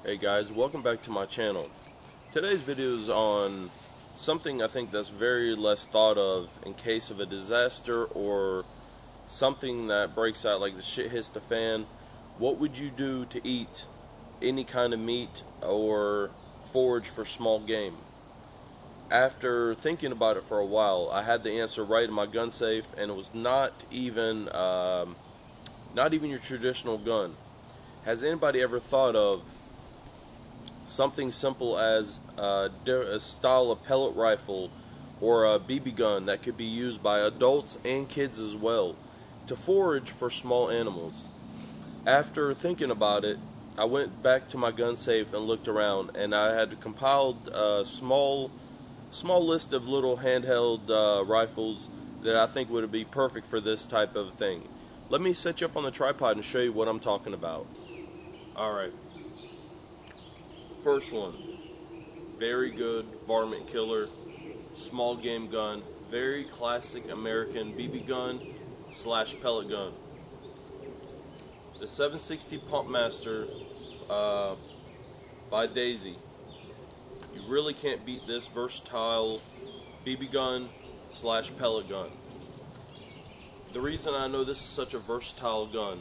Hey guys, welcome back to my channel. Today's video is on something I think that's very less thought of in case of a disaster or something that breaks out, like the shit hits the fan. What would you do to eat any kind of meat or forage for small game? After thinking about it for a while, I had the answer right in my gun safe, and it was not even your traditional gun. Has anybody ever thought of something simple as a style of pellet rifle or a BB gun that could be used by adults and kids as well to forage for small animals? After thinking about it, I went back to my gun safe and looked around, and I had compiled a small list of little handheld rifles that I think would be perfect for this type of thing. Let me set you up on the tripod and show you what I'm talking about. Alright, first one. Very good varmint killer, small game gun, very classic American BB gun slash pellet gun. The 760 Pump Master by Daisy. You really can't beat this versatile BB gun slash pellet gun. The reason I know this is such a versatile gun,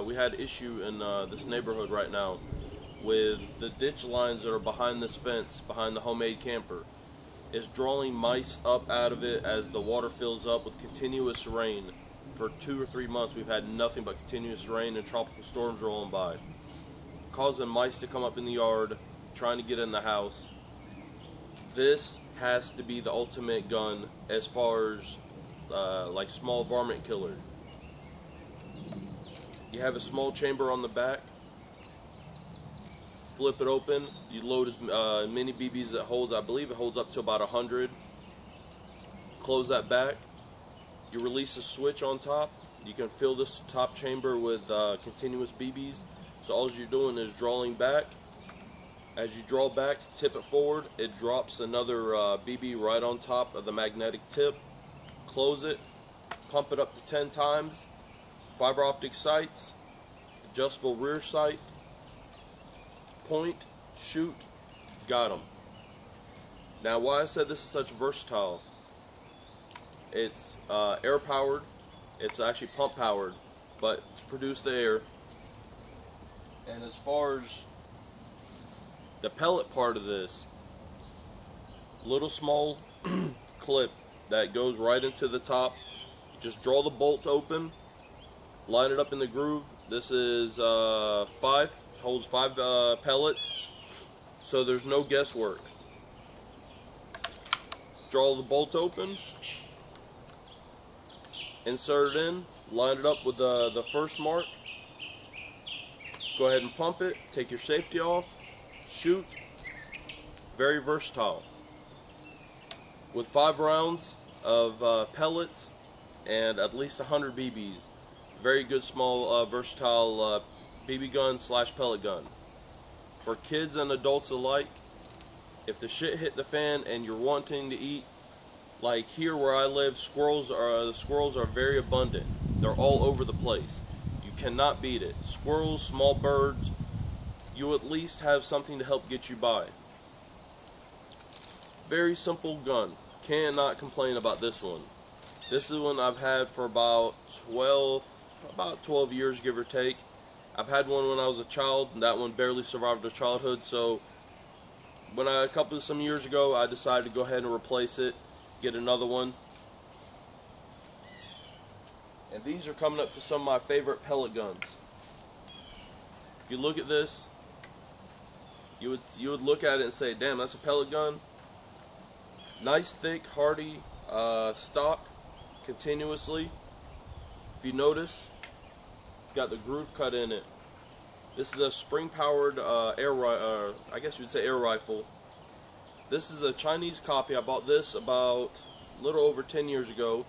we had issue in this neighborhood right now with the ditch lines that are behind this fence, behind the homemade camper. Is drawing mice up out of it as the water fills up with continuous rain. For 2 or 3 months we've had nothing but continuous rain and tropical storms rolling by, causing mice to come up in the yard, trying to get in the house. This has to be the ultimate gun as far as like small varmint killer. You have a small chamber on the back. Flip it open. You load as many BBs as it holds. I believe it holds up to about 100. Close that back. You release a switch on top. You can fill this top chamber with continuous BBs. So all you're doing is drawing back. As you draw back, tip it forward. It drops another BB right on top of the magnetic tip. Close it. Pump it up to 10 times. Fiber optic sights. Adjustable rear sight. Point, shoot, got them. Now, why I said this is such versatile, it's air powered, it's actually pump powered, but it's produced the air. And as far as the pellet part of this, little small clip that goes right into the top. Just draw the bolt open, line it up in the groove. This is holds 5 pellets, so there's no guesswork. Draw the bolt open, insert it in, line it up with the first mark, go ahead and pump it, take your safety off, shoot. Very versatile. With 5 rounds of pellets and at least 100 BBs. Very good small versatile BB gun slash pellet gun. For kids and adults alike, if the shit hit the fan and you're wanting to eat, like here where I live, the squirrels are very abundant. They're all over the place. You cannot beat it. Squirrels, small birds, you at least have something to help get you by. Very simple gun. Cannot complain about this one. This is one I've had for about 12 years, give or take. I've had one when I was a child, and that one barely survived their childhood, so when some years ago, I decided to go ahead and replace it, get another one. And these are coming up to some of my favorite pellet guns. If you look at this, you would look at it and say, damn, that's a pellet gun. Nice, thick, hardy stock, continuously. If you notice, it's got the groove cut in it. This is a spring-powered I guess you would say air rifle. This is a Chinese copy. I bought this about a little over 10 years ago.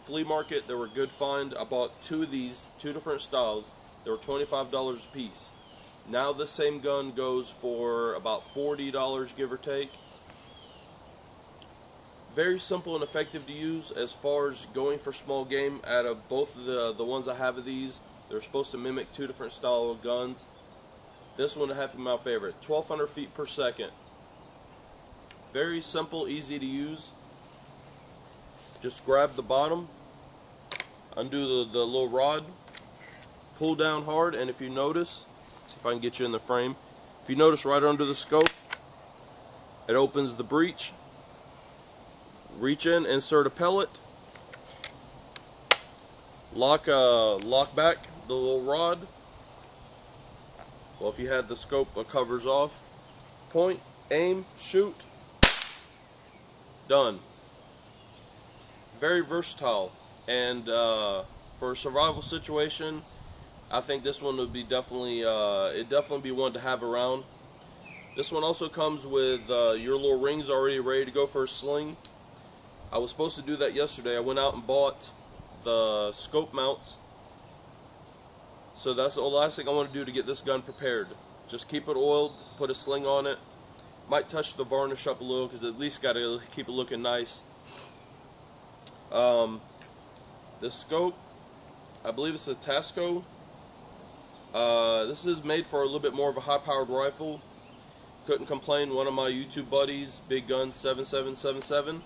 Flea market, they were a good find. I bought 2 of these, 2 different styles. They were $25 a piece. Now this same gun goes for about $40, give or take. Very simple and effective to use as far as going for small game. Out of both of the ones I have of these, They're supposed to mimic two different style of guns. This one has to be my favorite. 1,200 feet per second. Very simple, easy to use. Just grab the bottom, undo the little rod, pull down hard, and if you notice, see if I can get you in the frame. If you notice right under the scope, it opens the breech. Reach in, insert a pellet, lock back the little rod. Well, if you had the scope covers off, point, aim, shoot, done. Very versatile, and for a survival situation, I think this one would be definitely be one to have around. This one also comes with your little rings already ready to go for a sling. I was supposed to do that yesterday. I went out and bought the scope mounts. So that's the last thing I want to do to get this gun prepared. Just keep it oiled, put a sling on it. Might touch the varnish up a little because at least got to keep it looking nice. The scope, I believe it's a Tasco. This is made for a little bit more of a high-powered rifle. Couldn't complain. One of my YouTube buddies, Big Gun 7777,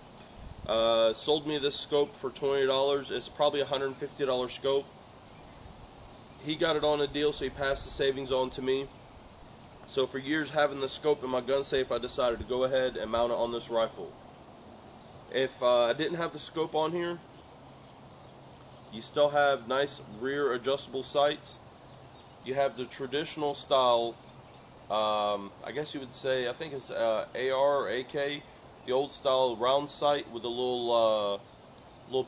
sold me this scope for $20. It's probably a $150 scope. He got it on a deal, so he passed the savings on to me. So for years having the scope in my gun safe, I decided to go ahead and mount it on this rifle. If I didn't have the scope on here, you still have nice rear adjustable sights. You have the traditional style, I guess you would say, I think it's AR or AK, the old style round sight with a little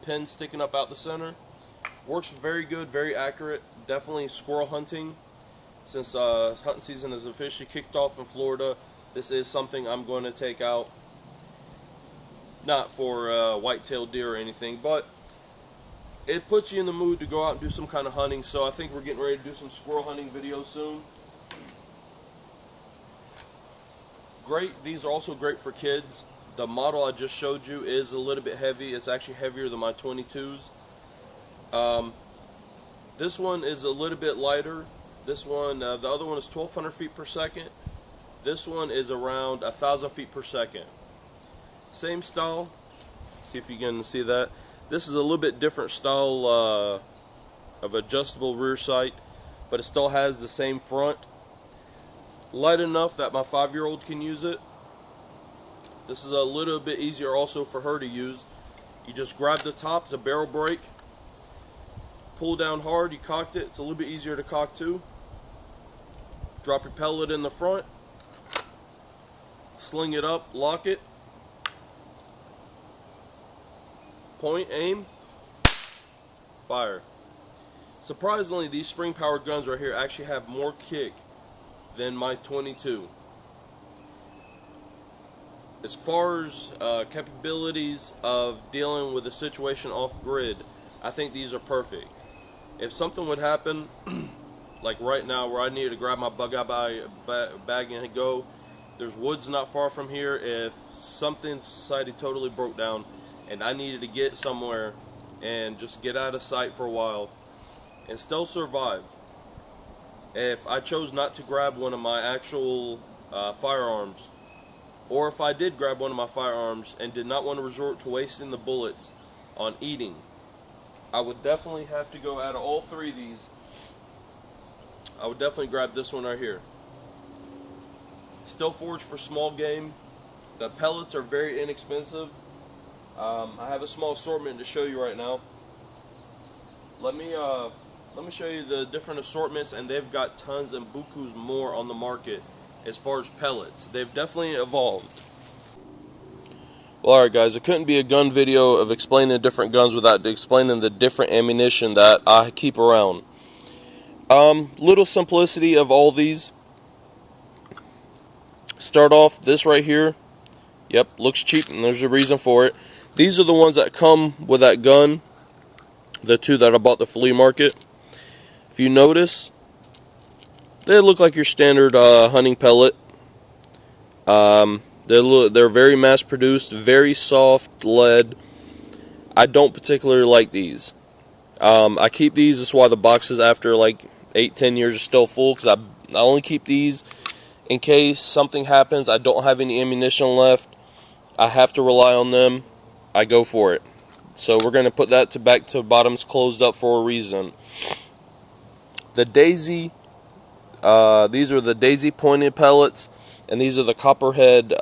pin sticking up out the center. Works very good, very accurate. Definitely squirrel hunting. Since hunting season is officially kicked off in Florida, this is something I'm going to take out. Not for white-tailed deer or anything, but it puts you in the mood to go out and do some kind of hunting. So I think we're getting ready to do some squirrel hunting videos soon. Great. These are also great for kids. The model I just showed you is a little bit heavy. It's actually heavier than my 22s. This one is a little bit lighter. This one, the other one is 1,200 feet per second. This one is around 1,000 feet per second. Same style. See if you can see that. This is a little bit different style of adjustable rear sight, but it still has the same front. Light enough that my 5-year-old can use it. This is a little bit easier also for her to use. You just grab the top, it's a barrel brake. Pull down hard, you cocked it. It's a little bit easier to cock too. Drop your pellet in the front. Sling it up, lock it. Point, aim, fire. Surprisingly, these spring-powered guns right here actually have more kick than my 22. As far as capabilities of dealing with a situation off-grid, I think these are perfect. If something would happen, like right now where I needed to grab my bug-out bag and go, there's woods not far from here. If something society totally broke down and I needed to get somewhere and just get out of sight for a while and still survive, if I chose not to grab one of my actual firearms, or if I did grab one of my firearms and did not want to resort to wasting the bullets on eating, I would definitely have to go out of all three of these. I would definitely grab this one right here. Still forged for small game. The pellets are very inexpensive. I have a small assortment to show you right now. Let me show you the different assortments, and they've got tons and bukus more on the market as far as pellets. They've definitely evolved. Well, alright guys, it couldn't be a gun video of explaining the different guns without explaining the different ammunition that I keep around. Little simplicity of all these. Start off this right here. Yep, looks cheap, and there's a reason for it. These are the ones that come with that gun. The two that I bought at the flea market. If you notice, they look like your standard hunting pellet. They're very mass-produced, very soft lead. I don't particularly like these. I keep these. That's why the boxes after like 8-10 years are still full, because I only keep these in case something happens. I don't have any ammunition left. I have to rely on them. I go for it. So we're going to put that back to bottoms closed up for a reason. The Daisy, these are the Daisy pointed pellets, and these are the Copperhead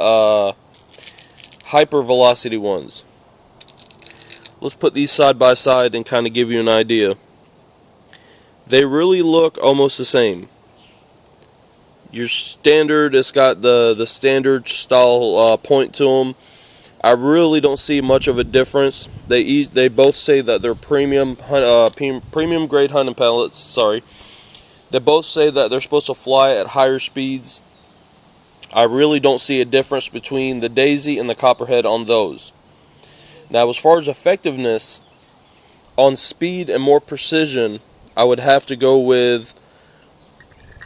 hyper velocity ones. Let's put these side by side and kind of give you an idea. They really look almost the same. Your standard, it's got the standard style point to them. I really don't see much of a difference. They both say that they're premium grade hunting pellets. Sorry. They both say that they're supposed to fly at higher speeds. I really don't see a difference between the Daisy and the Copperhead on those. Now, as far as effectiveness, on speed and more precision, I would have to go with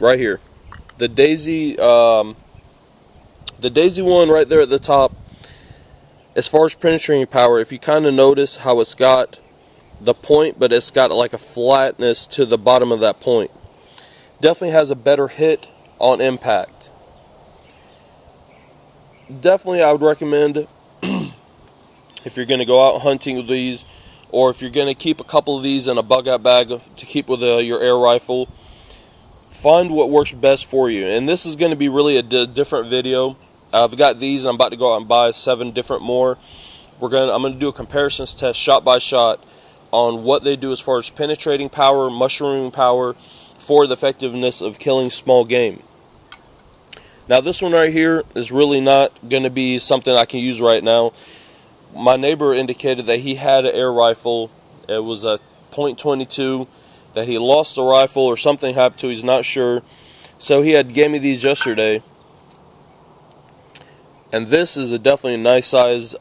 right here. The Daisy one right there at the top. As far as penetrating power, if you kind of notice how it's got the point, but it's got like a flatness to the bottom of that point. Definitely has a better hit on impact. Definitely, I would recommend if you're going to go out hunting with these, or if you're going to keep a couple of these in a bug out bag to keep with your air rifle, find what works best for you. And this is going to be really a different video. I've got these, and I'm about to go out and buy 7 different more. I'm going to do a comparisons test shot by shot on what they do as far as penetrating power, mushrooming power, for the effectiveness of killing small game. Now, this one right here is really not going to be something I can use right now. My neighbor indicated that he had an air rifle. It was a .22, that he lost the rifle or something happened to. He's not sure. So he gave me these yesterday. And this is definitely a nice size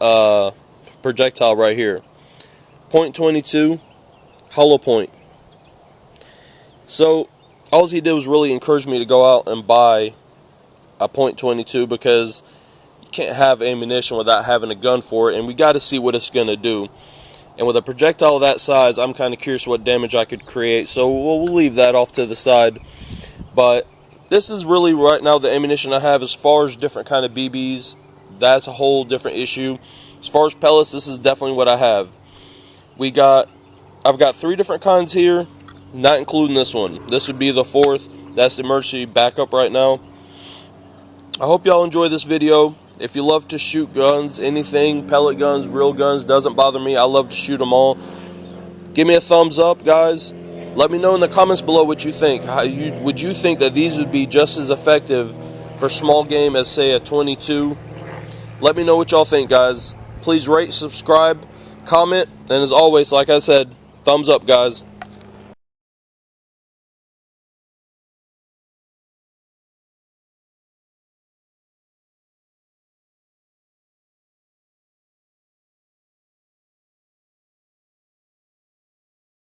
projectile right here. .22, hollow point. So all he did was really encourage me to go out and buy a .22, because you can't have ammunition without having a gun for it, and we got to see what it's going to do. And with a projectile that size, I'm kind of curious what damage I could create, so we'll leave that off to the side. But this is really right now the ammunition I have. As far as different kind of BBs, that's a whole different issue. As far as pellets, this is definitely what I have. I've got 3 different kinds here, not including this one. This would be the 4th. That's the emergency backup right now. I hope y'all enjoy this video. If you love to shoot guns, anything, pellet guns, real guns, doesn't bother me. I love to shoot them all. Give me a thumbs up, guys. Let me know in the comments below what you think. Would you think that these would be just as effective for small game as, say, a .22? Let me know what y'all think, guys. Please rate, subscribe, comment, and as always, like I said, thumbs up, guys.